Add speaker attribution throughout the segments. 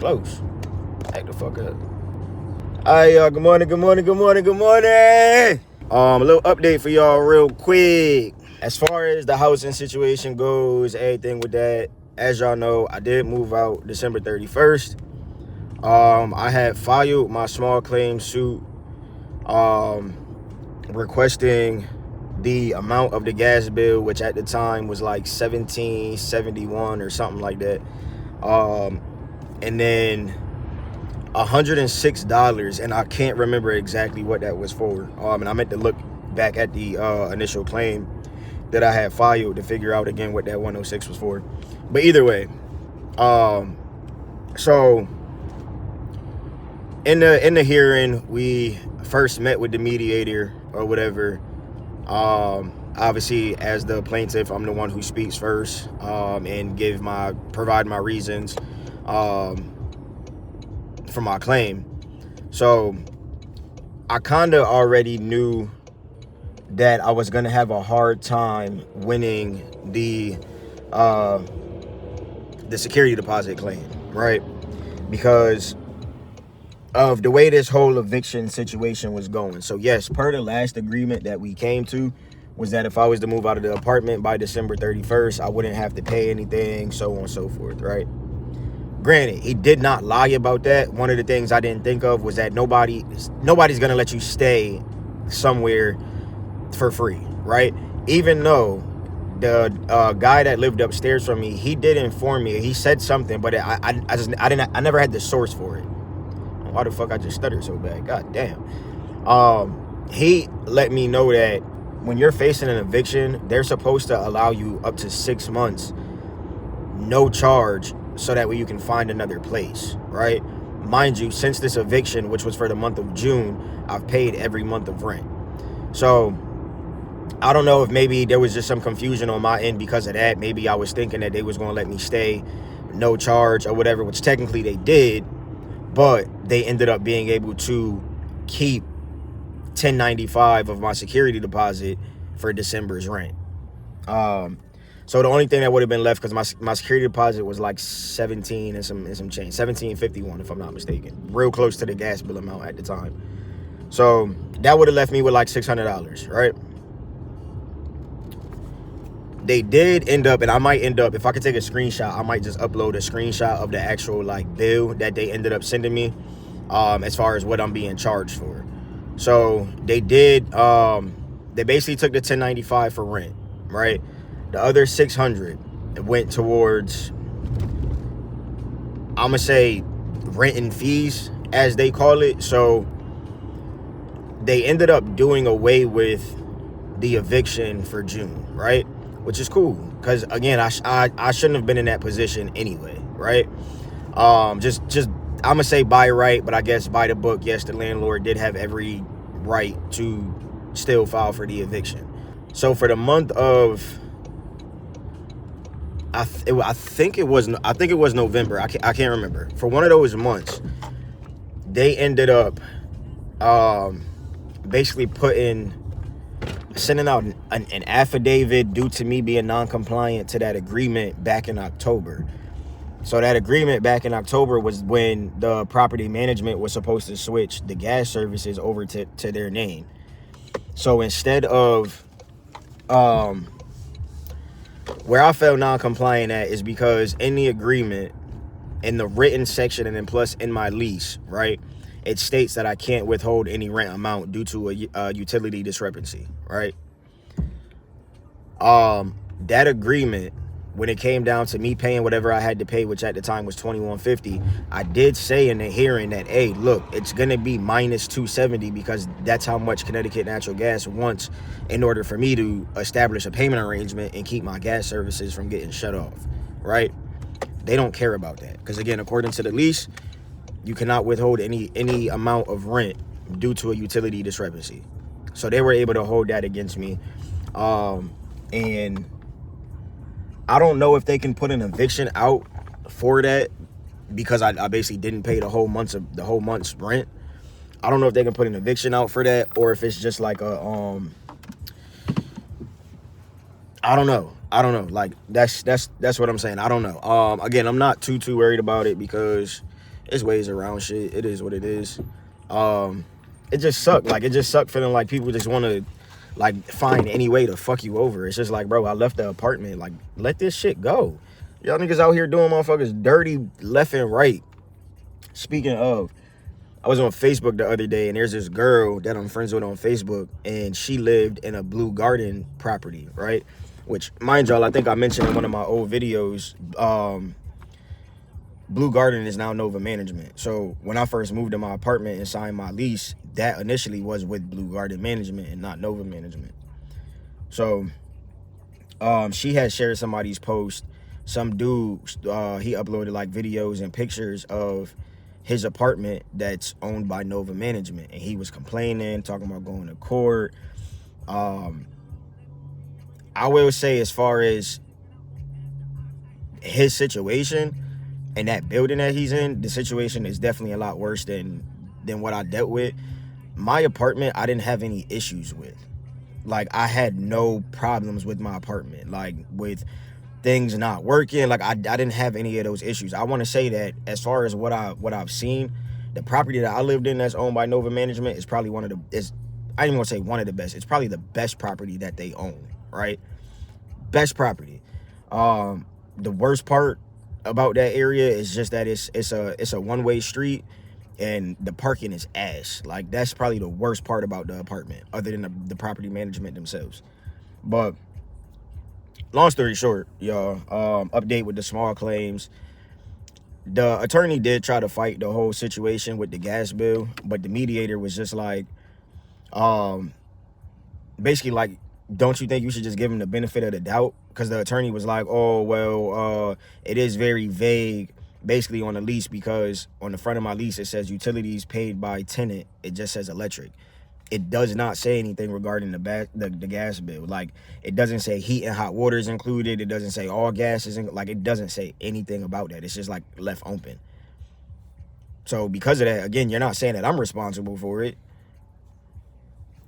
Speaker 1: close. Back the fuck up. Alright, y'all. Good morning. A little update for y'all real quick. As far as the housing situation goes, everything with that, as y'all know, I did move out December 31st. I had filed my small claim suit requesting the amount of the gas bill, which at the time was like $17.71 or something like that. And then $106, and I can't remember exactly what that was for. And I meant to look back at the initial claim that I had filed to figure out again what that 106 was for. But either way, so in the hearing, we first met with the mediator or whatever. Obviously, as the plaintiff, I'm the one who speaks first, and provide my reasons for my claim. So I kind of already knew that I was gonna have a hard time winning the security deposit claim, right? Because of the way this whole eviction situation was going. So yes, per the last agreement that we came to, was that if I was to move out of the apartment by December 31st, I wouldn't have to pay anything, so on and so forth, right? Granted, he did not lie about that. One of the things I didn't think of was that nobody's gonna let you stay somewhere for free, right? Even though the guy that lived upstairs from me, he did inform me. He said something, but I never had the source for it. Why the fuck I just stuttered so bad? God damn. He let me know that when you're facing an eviction, they're supposed to allow you up to 6 months, no charge, so that way you can find another place, right? Mind you, since this eviction, which was for the month of June, I've paid every month of rent. So I don't know if maybe there was just some confusion on my end because of that. Maybe I was thinking that they was going to let me stay, no charge or whatever, which technically they did, but they ended up being able to keep $10.95 of my security deposit for December's rent. So the only thing that would have been left, because my security deposit was like 17 and some change, 17.51 if I'm not mistaken, real close to the gas bill amount at the time. So that would have left me with like $600, right? They did end up, and I might end up, if I could take a screenshot, I might just upload a screenshot of the actual like bill that they ended up sending me, as far as what I'm being charged for. So they did, they basically took the $10.95 for rent, right? The other $600 went towards, I'm gonna say, rent and fees, as they call it. So they ended up doing away with the eviction for June, right? Which is cool, because again, I shouldn't have been in that position anyway, right? Just I'm gonna say by right, but I guess by the book, yes, the landlord did have every right to still file for the eviction. So for the month of, I think it was November. I can't remember. For one of those months, they ended up basically sending out an affidavit due to me being non-compliant to that agreement back in October. So that agreement back in October was when the property management was supposed to switch the gas services over to their name. So instead of where I felt non-compliant at is because in the agreement, in the written section, and then plus in my lease, right, it states that I can't withhold any rent amount due to a utility discrepancy, right? That agreement, when it came down to me paying whatever I had to pay, which at the time was $21.50, I did say in the hearing that, hey, look, it's gonna be minus $270 because that's how much Connecticut Natural Gas wants in order for me to establish a payment arrangement and keep my gas services from getting shut off, right? They don't care about that, because again, according to the lease, you cannot withhold any amount of rent due to a utility discrepancy. So they were able to hold that against me. And I don't know if they can put an eviction out for that, because I basically didn't pay the whole month's rent. I don't know if they can put an eviction out for that, or if it's just like a I don't know. Like that's what I'm saying. I don't know. Again, I'm not too worried about it, because It's ways around shit. It is what it is. It just sucked. Like, it just sucked feeling like people just want to, like, find any way to fuck you over. It's just like, bro, I left the apartment. Like, let this shit go. Y'all niggas out here doing motherfuckers dirty left and right. Speaking of, I was on Facebook the other day, and there's this girl that I'm friends with on Facebook, and she lived in a Blue Garden property, right? Which, mind y'all, I think I mentioned in one of my old videos, Blue Garden is now Nova Management. So when I first moved to my apartment and signed my lease, that initially was with Blue Garden Management and not Nova Management. So she had shared somebody's post. Some dude, he uploaded like videos and pictures of his apartment that's owned by Nova Management, and he was complaining, talking about going to court. I will say, as far as his situation and that building that he's in, the situation is definitely a lot worse than what I dealt with. My apartment, I didn't have any issues with. Like, I had no problems with my apartment, like with things not working. Like, I didn't have any of those issues. I want to say that as far as what I've seen, the property that I lived in that's owned by Nova Management is probably I didn't even want to say one of the best. It's probably the best property that they own, right? Best property. The worst part about that area is just that it's a one-way street, and the parking is ass. Like, that's probably the worst part about the apartment, other than the property management themselves. But long story short, y'all, update with the small claims. The attorney did try to fight the whole situation with the gas bill, but the mediator was just like, basically like, don't you think you should just give him the benefit of the doubt? Because the attorney was like, oh, well, it is very vague, basically, on the lease, because on the front of my lease, it says utilities paid by tenant. It just says electric. It does not say anything regarding the gas bill. Like, it doesn't say heat and hot water is included. It doesn't say all gas is like, it doesn't say anything about that. It's just like left open. So because of that, again, you're not saying that I'm responsible for it.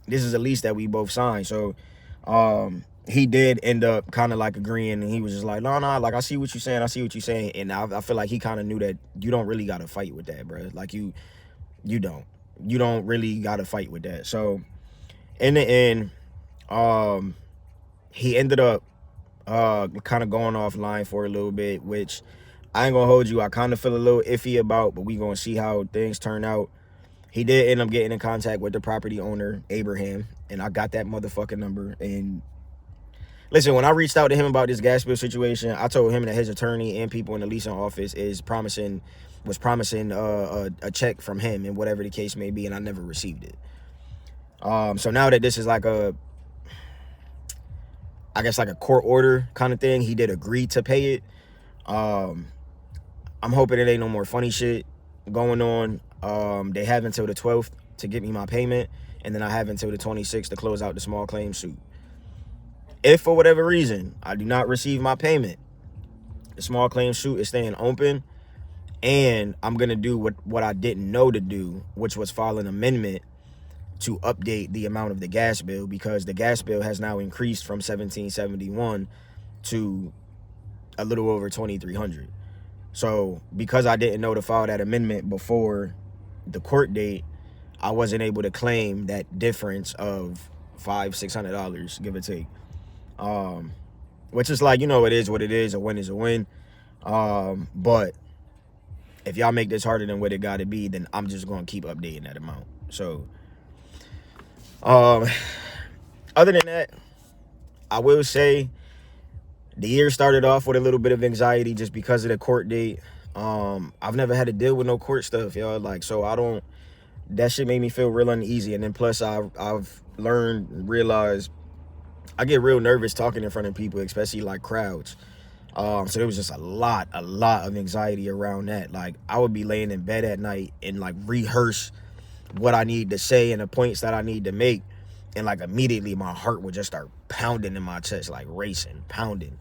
Speaker 1: This is a lease that we both signed. So he did end up kind of like agreeing, and he was just like, no, like, I see what you're saying. I see what you're saying. And I feel like he kind of knew that you don't really got to fight with that, bro. Like, you don't really got to fight with that. So in the end, he ended up kind of going offline for a little bit, which I ain't gonna hold you, I kind of feel a little iffy about, but we gonna see how things turn out. He did end up getting in contact with the property owner, Abraham, and I got that motherfucking number. And listen, when I reached out to him about this gas bill situation, I told him that his attorney and people in the leasing office was promising a check from him, and whatever the case may be, and I never received it. So now that this is like I guess like a court order kind of thing, he did agree to pay it. I'm hoping it ain't no more funny shit going on. They have until the 12th to get me my payment, and then I have until the 26th to close out the small claim suit. If for whatever reason I do not receive my payment, the small claim suit is staying open, and I'm gonna do what I didn't know to do, which was file an amendment to update the amount of the gas bill, because the gas bill has now increased from $1,771 to a little over $2,300. So because I didn't know to file that amendment before the court date, I wasn't able to claim that difference of $500-$600, give or take. Which is like, it is what it is. A win is a win. But if y'all make this harder than what it gotta be, then I'm just gonna keep updating that amount. So other than that, I will say the year started off with a little bit of anxiety just because of the court date. I've never had to deal with no court stuff, y'all. Like, so that shit made me feel real uneasy. And then plus I've realized I get real nervous talking in front of people, especially like crowds. So there was just a lot of anxiety around that. Like, I would be laying in bed at night and like rehearse what I need to say and the points that I need to make, and like immediately my heart would just start pounding in my chest, like racing, pounding.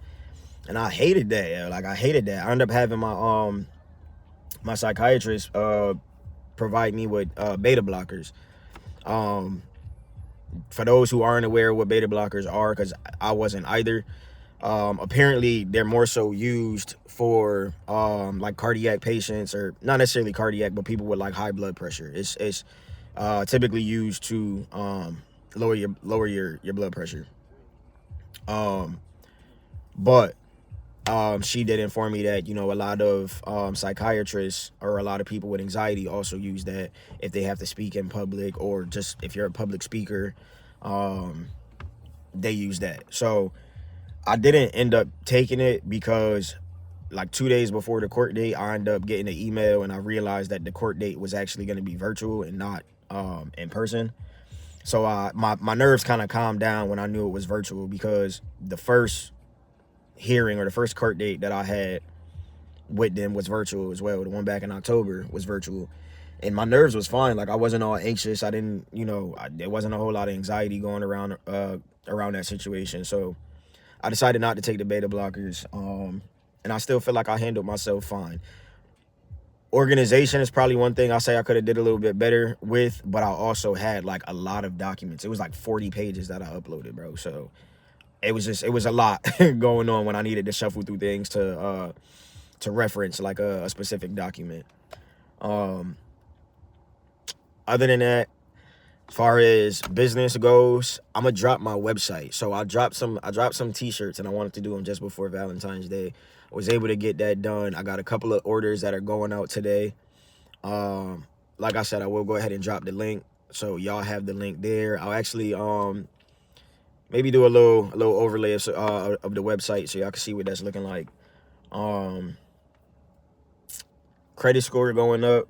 Speaker 1: And I hated that. Yeah. Like, I hated that. I ended up having my psychiatrist provide me with beta blockers. For those who aren't aware of what beta blockers are, because I wasn't either, Apparently they're more so used for like cardiac patients, or not necessarily cardiac, but people with like high blood pressure. It's typically used to lower your blood pressure. Um, but she did inform me that, you know, a lot of psychiatrists or a lot of people with anxiety also use that if they have to speak in public, or just if you're a public speaker, um, they use that. So I didn't end up taking it because like 2 days before the court date, I ended up getting an email and I realized that the court date was actually going to be virtual and not in person. So my nerves kind of calmed down when I knew it was virtual, because the first hearing or the first court date that I had with them was virtual as well. The one back in October was virtual. And my nerves was fine. Like, I wasn't all anxious. I didn't, there wasn't a whole lot of anxiety going around that situation. So I decided not to take the beta blockers. And I still feel like I handled myself fine. Organization is probably one thing I say I could have did a little bit better with, but I also had like a lot of documents. It was like 40 pages that I uploaded, bro. So it was a lot going on when I needed to shuffle through things to reference like a specific document. Other than that, as far as business goes, I'm gonna drop my website. So I dropped some t-shirts, and I wanted to do them just before Valentine's Day. I was able to get that done. I got a couple of orders that are going out today. Like I said, I will go ahead and drop the link, so y'all have the link there. I'll actually maybe do a little overlay of the website so y'all can see what that's looking like. Credit score going up.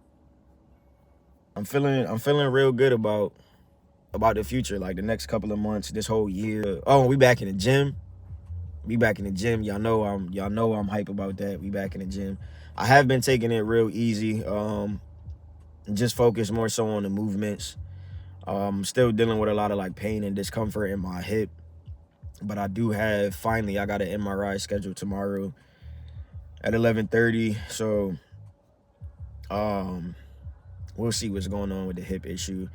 Speaker 1: I'm feeling real good about the future, like the next couple of months, this whole year. Oh, we back in the gym. Y'all know I'm hype about that. We back in the gym. I have been taking it real easy. Just focus more so on the movements. Still dealing with a lot of like pain and discomfort in my hip. But I do have, finally, I got an MRI scheduled tomorrow at 11:30. So we'll see what's going on with the hip issue.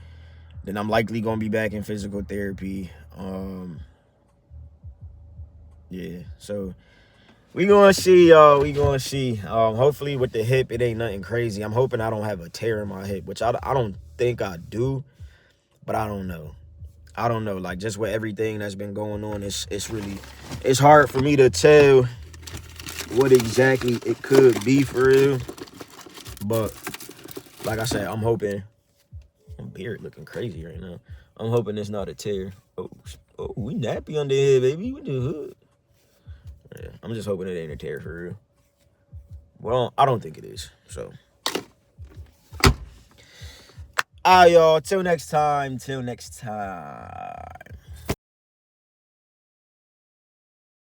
Speaker 1: Then I'm likely gonna be back in physical therapy. Yeah, so we gonna see, y'all. We gonna see. Hopefully with the hip, it ain't nothing crazy. I'm hoping I don't have a tear in my hip, which I don't think I do, but I don't know. Like, just with everything that's been going on, it's hard for me to tell what exactly it could be for real. But like I said, I'm hoping. My beard looking crazy right now. I'm hoping it's not a tear. Oh, we nappy on the head, baby. We do hood. Yeah, I'm just hoping it ain't a tear for real. Well, I don't think it is. So, all right, y'all. Till next time.